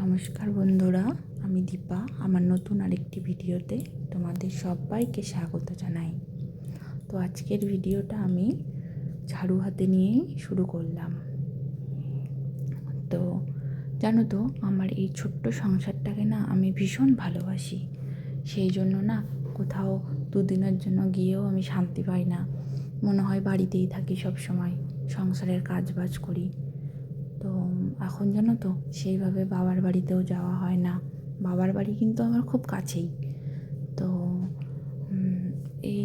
নমস্কার বন্ধুরা, আমি দীপা। আমার নতুন আরেকটি ভিডিওতে তোমাদের সবাইকে স্বাগত জানাই। তো আজকের ভিডিওটা আমি ঝাড়ু হাতে নিয়েই শুরু করলাম। তো জানো তো, আমার এই ছোট্ট সংসারটাকে না আমি ভীষণ ভালোবাসি। সেই জন্য না কোথাও দুদিনের জন্য গিয়েও আমি শান্তি পাই না। মনে হয় বাড়িতেই থাকি সব সময়, সংসারের কাজ বাজ করি। তো এখন জানো তো সেইভাবে বাবার বাড়িতেও যাওয়া হয় না। বাবার বাড়ি কিন্তু আমার খুব কাছেই। তো এই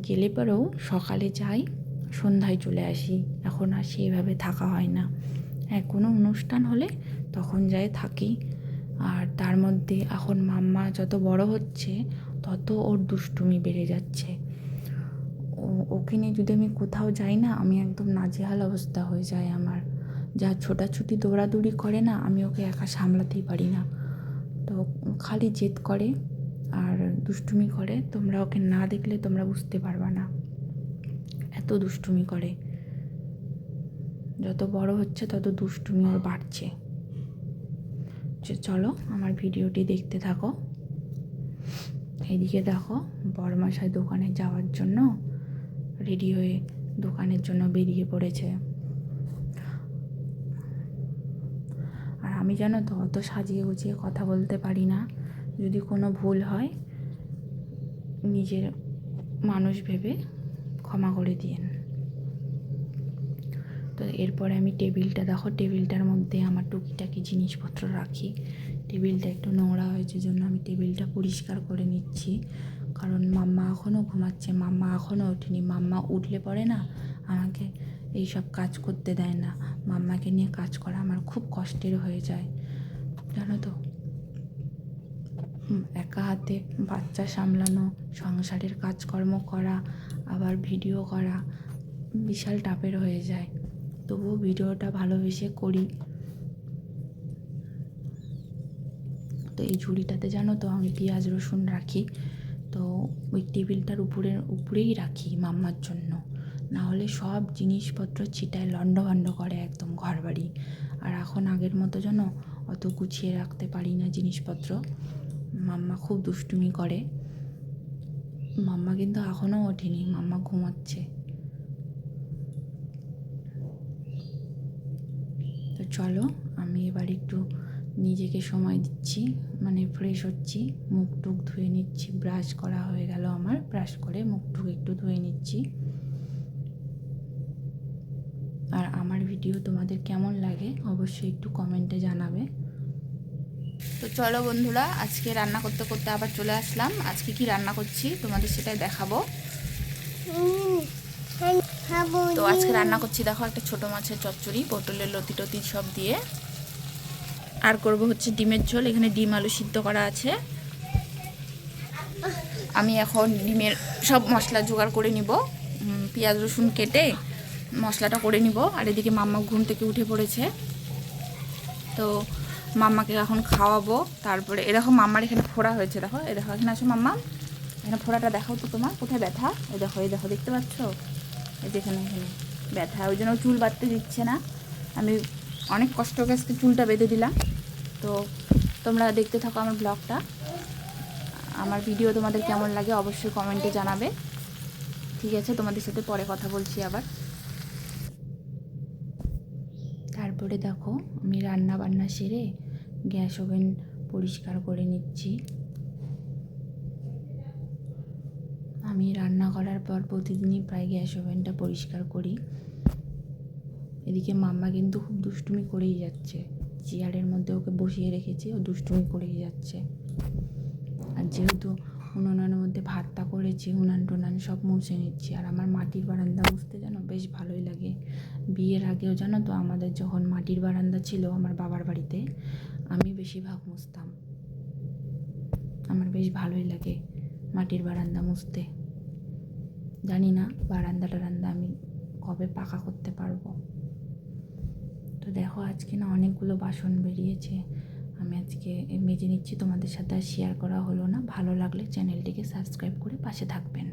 গেলে পরেও সকালে যাই, সন্ধ্যায় চলে আসি। এখন আর সেইভাবে থাকা হয় না। হ্যাঁ, কোনো অনুষ্ঠান হলে তখন যাই থাকি। আর তার মধ্যে এখন মাম্মা যত বড় হচ্ছে তত ওর দুষ্টুমি বেড়ে যাচ্ছে। ওকে নিয়ে যদি আমি কোথাও যাই না, আমি একদম নাজেহাল অবস্থা হয়ে যায় আমার। যা ছোটাছুটি দৌড়াদৌড়ি করে না, আমি ওকে একা সামলাতেই পারি না। তো খালি জেদ করে আর দুষ্টুমি করে। তোমরা ওকে না দেখলে তোমরা বুঝতে পারবা না, এত দুষ্টুমি করে। যত বড় হচ্ছে তত দুষ্টুমি ওর বাড়ছে। চলো আমার ভিডিওটি দেখতে থাকো। এইদিকে দেখো, বড়মশাই দোকানে যাওয়ার জন্য রেডি হয়ে দোকানের জন্য বেরিয়ে পড়েছে। আর আমি জানো তো অত সাজিয়ে গুছিয়ে কথা বলতে পারি না। যদি কোনো ভুল হয় নিজের মানুষ ভেবে ক্ষমা করে দিয়েন। তো এরপরে আমি টেবিলটা দেখো, টেবিলটার মধ্যে আমার টুকিটাকি জিনিসপত্র রাখি। টেবিলটা একটু নোংরা হয়েছে জন্য আমি টেবিলটা পরিষ্কার করে নিচ্ছি। কারণ মাম্মা এখনও ঘুমাচ্ছে, মাম্মা এখনও ওঠেনি। মাম্মা উঠলে পরে না আমাকে এই সব কাজ করতে দেয় না। মাম্মাকে নিয়ে কাজ করা আমার খুব কষ্টের হয়ে যায়, জানো তো। একা হাতে বাচ্চা সামলানো, সংসারের কাজকর্ম করা, আবার ভিডিও করা বিশাল টাপের হয়ে যায়। তবুও ভিডিওটা ভালোবেসে করি। তো এই ঝুড়িটাতে জানো তো আমি পেঁয়াজ রসুন রাখি। তো ওই টেবিলটার উপরেই রাখি মাম্মার জন্য। না হলে সব জিনিসপত্র ছিটায় লণ্ডভণ্ড করে একদম ঘরবাড়ি। আর এখন আগের মতো যেন অত গুছিয়ে রাখতে পারি না জিনিসপত্র। মাম্মা খুব দুষ্টুমি করে। মাম্মা কিন্তু এখনও ওঠেনি, মাম্মা ঘুমাচ্ছে। তো চলো আমি এবার একটু নিজেকে সময় দিচ্ছি, মানে ফ্রেশ হচ্ছি, মুখ টুক ধুয়ে নিচ্ছি। ব্রাশ করা হয়ে গেল আমার, ব্রাশ করে মুখ টুক একটু ধুয়ে নিচ্ছি। আর আমার ভিডিও তোমাদের কেমন লাগে অবশ্যই একটু কমেন্টে জানাবে। তো চলো বন্ধুরা, আজকে রান্না করতে করতে আবার চলে আসলাম। আজকে কি রান্না করছি তোমাদের সেটাই দেখাবো। তো আজকে রান্না করছি দেখো, একটা ছোট মাছের চচ্চড়ি, পটলের লতি টতি সব দিয়ে। আর করব হচ্ছে ডিমের ঝোল। এখানে ডিম আলু সিদ্ধ করা আছে। আমি এখন ডিমের সব মশলা জোগাড় করে নিব, পেঁয়াজ রসুন কেটে মশলাটা করে নিব। আর এদিকে মাম্মা ঘুম থেকে উঠে পড়েছে। তো মাম্মাকে এখন খাওয়াবো। তারপরে এরকম মাম্মার এখানে ফোড়া হয়েছে, দেখো এ দেখো, এখানে আসো মাম্মা, এখানে ফোড়াটা দেখাও তো তোমার কোথায় ব্যথা। এই দেখো দেখতে পাচ্ছ, এই যেখানে এখানে ব্যথা। ওই জন্য চুল বাঁধতে দিচ্ছে না। আমি অনেক কষ্ট করে আজকে চুলটা বেঁধে দিলাম। তো তোমরা দেখতে থাকো আমার ব্লগটা। আমার ভিডিও তোমাদের কেমন লাগে অবশ্যই কমেন্টে জানাবে। ঠিক আছে, তোমাদের সাথে পরে কথা বলছি আবার। তারপরে দেখো আমি রান্না বান্না সেরে গ্যাস ওভেন পরিষ্কার করে নিচ্ছি। আমি রান্না করার পর প্রতিদিনই প্রায় গ্যাস ওভেনটা পরিষ্কার করি। এদিকে মাম্মা কিন্তু খুব দুষ্টুমি করেই যাচ্ছে। চেয়ারের মধ্যে ওকে বসিয়ে রেখেছি, ও দুষ্টুমি করেই যাচ্ছে। আর যেহেতু উনুনের মধ্যে ভাতটা করেছি, উনান টুনান সব মুছে নিচ্ছি। আর আমার মাটির বারান্দা মুছতে জানো বেশ ভালোই লাগে। বিয়ের আগেও জানো তো আমাদের যখন মাটির বারান্দা ছিল আমার বাবার বাড়িতে, আমি বেশিরভাগ মুছতাম। আমার বেশ ভালোই লাগে মাটির বারান্দা মুছতে। জানি না বারান্দা টারান্দা আমি কবে পাকা করতে পারবো। তো দেখো আজকে না অনেকগুলো বাসন বেরিয়েছে, আমি আজকে মেজে নিচ্ছি। তোমাদের সাথে আর শেয়ার করা হলো না। ভালো লাগলে চ্যানেলটিকে সাবস্ক্রাইব করে পাশে থাকবেন।